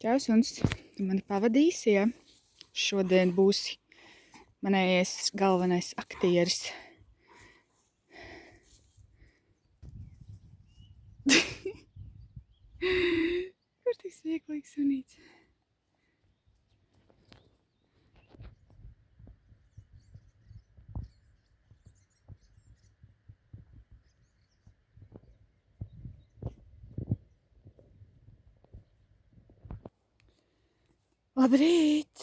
Čau, suns, tu mani pavadīsi, ja? Šodien būsi manējais galvenais aktieris. Kur tik smieklīgs sunīts? Labrīt!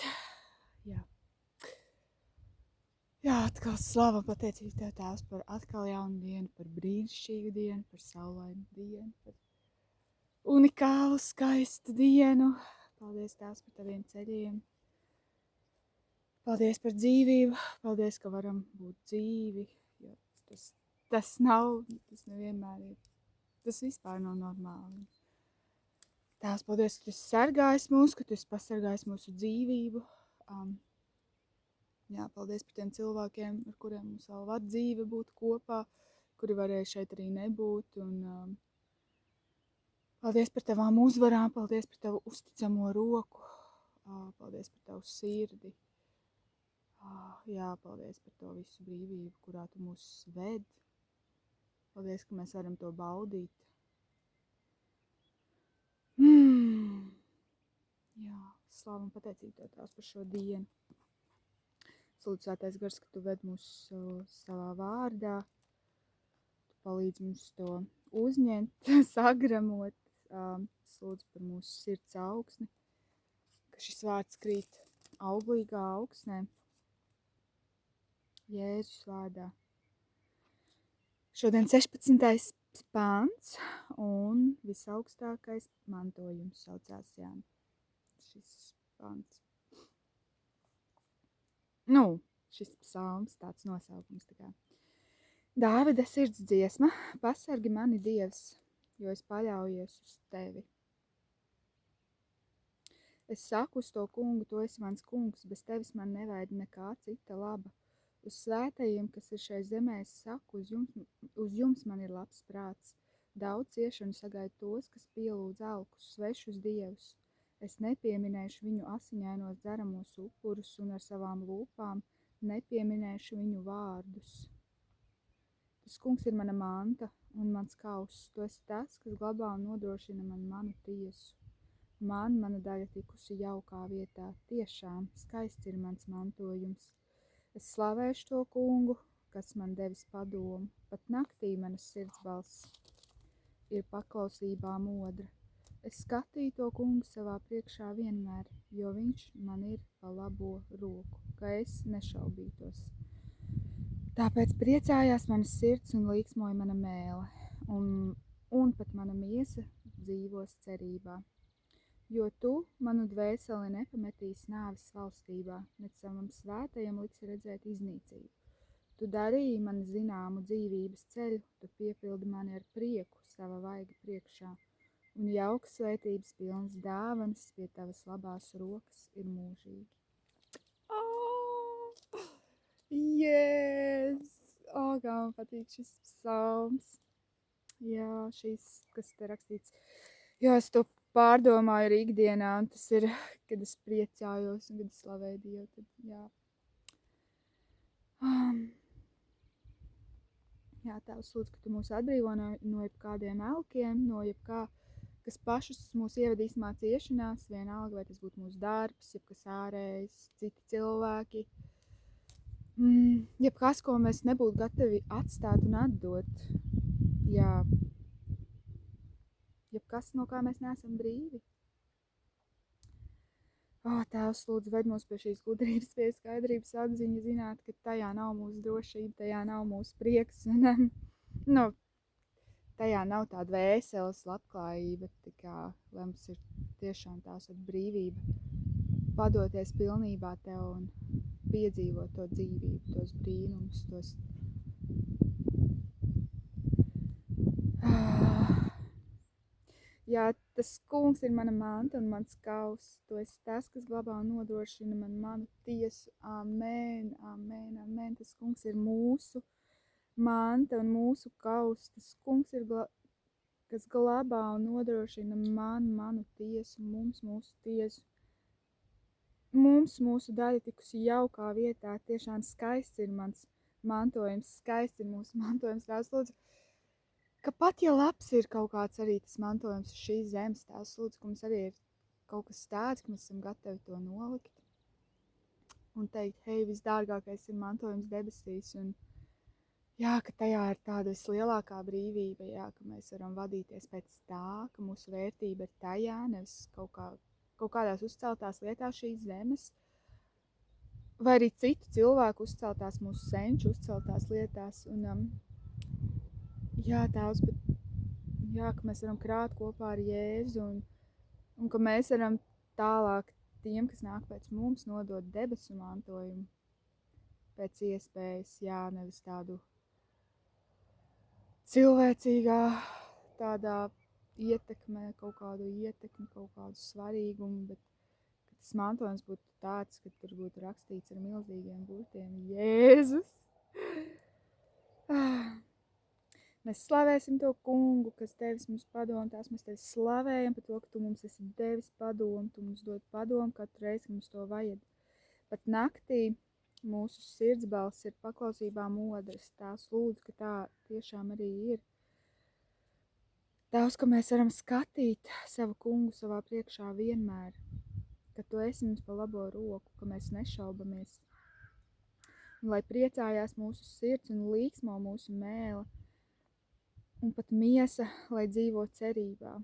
Jā, atkal slava pateicību Tev, Tēvs, par atkal jaunu dienu, par brīnišķīgu dienu, par saulainu dienu, par unikālu, skaistu dienu. Paldies, Tēvs, par Taviem ceļiem. Paldies par dzīvību. Paldies, ka varam būt dzīvi, jo tas nevienmēr ir. Tas vispār nav normāli. Tēvs, paldies, ka Tu esi sargājis mūs, ka Tu esi pasargājis mūsu dzīvību. Paldies par tiem cilvēkiem, ar kuriem mums vēl var dzīve būt kopā, kuri varēja šeit arī nebūt. Un, paldies par Tavām uzvarām, paldies par Tavu uzticamo roku, paldies par Tavu sirdi. Paldies par to visu brīvību, kurā Tu mūs ved. Paldies, ka mēs varam to baudīt. Slāva un pateicība Tev, Tēvs, par šo dienu. Lūdzu, Svētais Gars, ka Tu ved mūs savā vārdā. Tu palīdz mums to uzņemt, sagramot. Lūdzu par mūsu sirds augsni, ka šis vārds krīt auglīgā augsnē. Jēzus vārdā. Šodien 16. pāns un visaugstākais mantojums saucās šis pāns. Šis psalms, tāds nosaukums. Dāvida sirds dziesma, pasargi mani Dievs, jo es paļaujos uz Tevi. Es saku uz to kungu, Tu esi mans kungs, bez Tevis man nevajag nekā cita laba. Uz svētajiem, kas ir šai zemē, es saku, uz jums man ir labs prāts. Daudz ciešanu sagaidu tos, kas pielūdz alkus, svešus dievus. Es nepieminēšu viņu asiņainos dzeramos upurus un ar savām lūpām nepieminēšu viņu vārdus. Tas kungs ir mana manta un mans kauss. Tu esi tas, kas glabā un nodrošina man manu tiesu. Mana daļa tikusi jaukā vietā. Tiešām skaists ir mans mantojums. Es slavēšu to kungu, kas man devis padomu. Pat naktī manas sirds balss ir paklausībā modra. Es skatīju to kungu savā priekšā vienmēr, jo viņš man ir pa labo roku, ka es nešaubītos. Tāpēc priecājās manas sirds un līksmoja mana mēle, un pat mana miesa dzīvos cerībā. Jo Tu manu dvēseli nepametīsi nāves valstībā, ne savam svētajam liksi redzēt iznīcību. Tu darīji man zināmu dzīvības ceļu, Tu piepildi mani ar prieku sava vaiga priekšā. Un jauks svētības pilnas dāvanas pie Tavas labās rokas ir mūžīgi. Kā man patīk šis psalms. Šis, kas te rakstīts. Es to pārdomāju arī ikdienā, un tas ir, kad es priecājos un kad es slavēju Dievu. Tēvs, lūdzu, ka Tu mūs atbrīvo no jebkādiem elkiem, no jebkā, kas pašus mūs ievadīsmā ciešanās, vienalga, vai tas būtu mūsu darbs, jebkas ārējs, citi cilvēki, jebkas, ko mēs nebūtu gatavi atstāt un atdot, jebkas, no kā mēs neesam brīvi. Tēvs, lūdzu, ved mūs pie šīs gudrības, pie skaidrības atziņa, zināt, ka tajā nav mūsu drošība, tajā nav mūsu prieks, un tajā nav tāda vēseles labklājība, lai mums ir tiešām tās brīvība padoties pilnībā Tev un piedzīvot to dzīvību, tos brīnumus, tas kungs ir mana manta un mans kauss. Tu esi tas, kas glabā un nodrošina man manu tiesu. Amen, amen, amen. Tas kungs ir mūsu manta un mūsu kauss. Tas kungs ir kas glabā un nodrošina manu tiesu, mums mūsu tiesu. Mums mūsu daļa tikusi jaukā vietā, tiešām skaists ir mans mantojums, skaists ir mūsu mantojums. Tās lūdzu, ka pat ja labs ir kaut kāds arī tas mantojums uz šīs zemes, tās lūdzu, ka mums arī ir kaut kas tāds, ka mēs esam gatavi to nolikt un teikt, hei, visdārgākais ir mantojums debesīs, un jā, ka tajā ir tāda vislielākā brīvība, jā, ka mēs varam vadīties pēc tā, ka mūsu vērtība ir tajā, nevis kaut kādās uzceltās lietās šīs zemes, vai arī citu cilvēku uzceltās, mūsu senču uzceltās lietās, un jā, Tēvs, bet jā, ka mēs varam krāt kopā ar Jēzu, un ka mēs varam tālāk tiem, kas nāk pēc mums, nodot debesu mantojumu pēc iespējas, jā, nevis tādu cilvēcīgā tādā ietekmē, kaut kādu svarīgumu, bet tas mantojums būtu tāds, ka tur būtu rakstīts ar milzīgiem burtiem Jēzus. Mēs slavēsim to kungu, kas devis mums padomu, tās mēs tevi slavējam par to, ka tu mums esi devis padomu, tu mums dod padomu katru reizi, ka mums to vajag. Pat naktī mūsu sirdsbalss ir paklausībā modras, tās lūdzu, ka tā tiešām arī ir. Tās, ka mēs varam skatīt savu kungu savā priekšā vienmēr, ka tu esi mums pa labo roku, ka mēs nešaubamies. Un lai priecājās mūsu sirds un līksmo mūsu mēle, un pat miesa, lai dzīvo cerībā,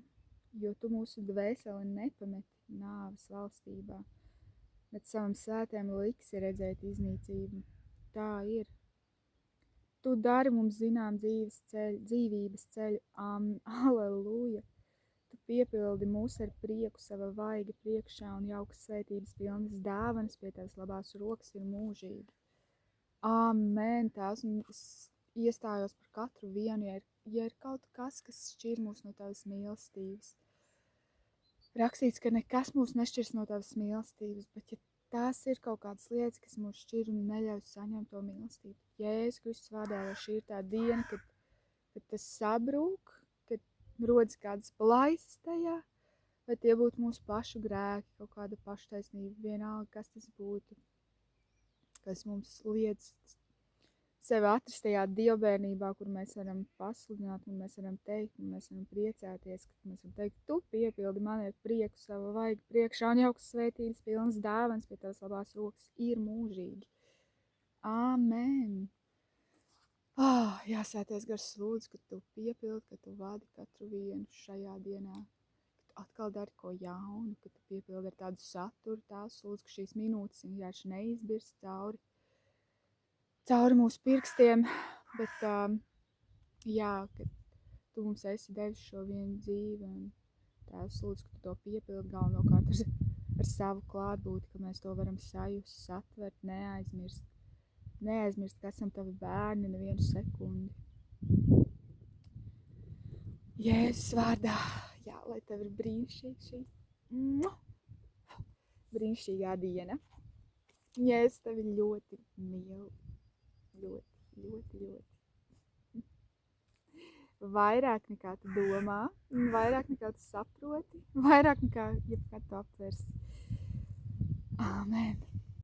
jo tu mūsu dvēseli nepameti nāves valstībā, bet savam svētēm liksi redzēt iznīcību. Tā ir. Tu dari mums zinām dzīvības ceļu. Aleluja! Tu piepildi mūs ar prieku sava vaiga priekšā un jaukas svētības pilnas dāvanas pie tavas labās rokas ir mūžīgi. Amen! Tās es iestājos par katru vienu, ja ir kaut kas šķir mūs no tavas mīlestības. Rakstīts, ka nekas mūs nešķirs no tavas mīlestības, bet ja tās ir kaut kādas lietas, kas mūs šķir un neļauj saņemt to mīlestību. Jēzus Kristus vārdā, lai šī ir tā diena, kad tas sabrūk, kad rodas kādas plaisas tajā, vai tie būtu mūsu pašu grēki, kaut kāda paštaisnība, vienalga, kas tas būtu, kas mums liedz sevi atrast tajā dievbērnībā, kur mēs varam pasludināt, un mēs varam teikt, un mēs varam priecāties, ka mēs varam teikt, tu piepildi man ar prieku sava vaiga priekšā un jaukas svētības pilnas dāvanas pie tavas labās rokas ir mūžīgi. Amen! Jā, Svētais Gars lūdzu, ka tu piepildi, ka tu vadi katru vienu šajā dienā, ka tu atkal dari ko jaunu, ka tu piepildi ar tādu saturu, tās lūdzu, ka šīs minūtes vienkārši neizbirst cauri mūsu pirkstiem, bet jā, ka tu mums esi devis šo vienu dzīvi, un tās lūdzu, ka tu to piepildi galvenokārt ar savu klātbūti, ka mēs to varam sajust, satvert, neaizmirst, ka esam tavi bērni nevienu sekundi. Jēzus vārdā, jā, lai tev ir brīnišķīgā diena. Jēzus tevi ļoti mīl. Ļoti. Vairāk nekā tu domā, vairāk nekā tu saproti, vairāk nekā jebkad tu apversi. Amen.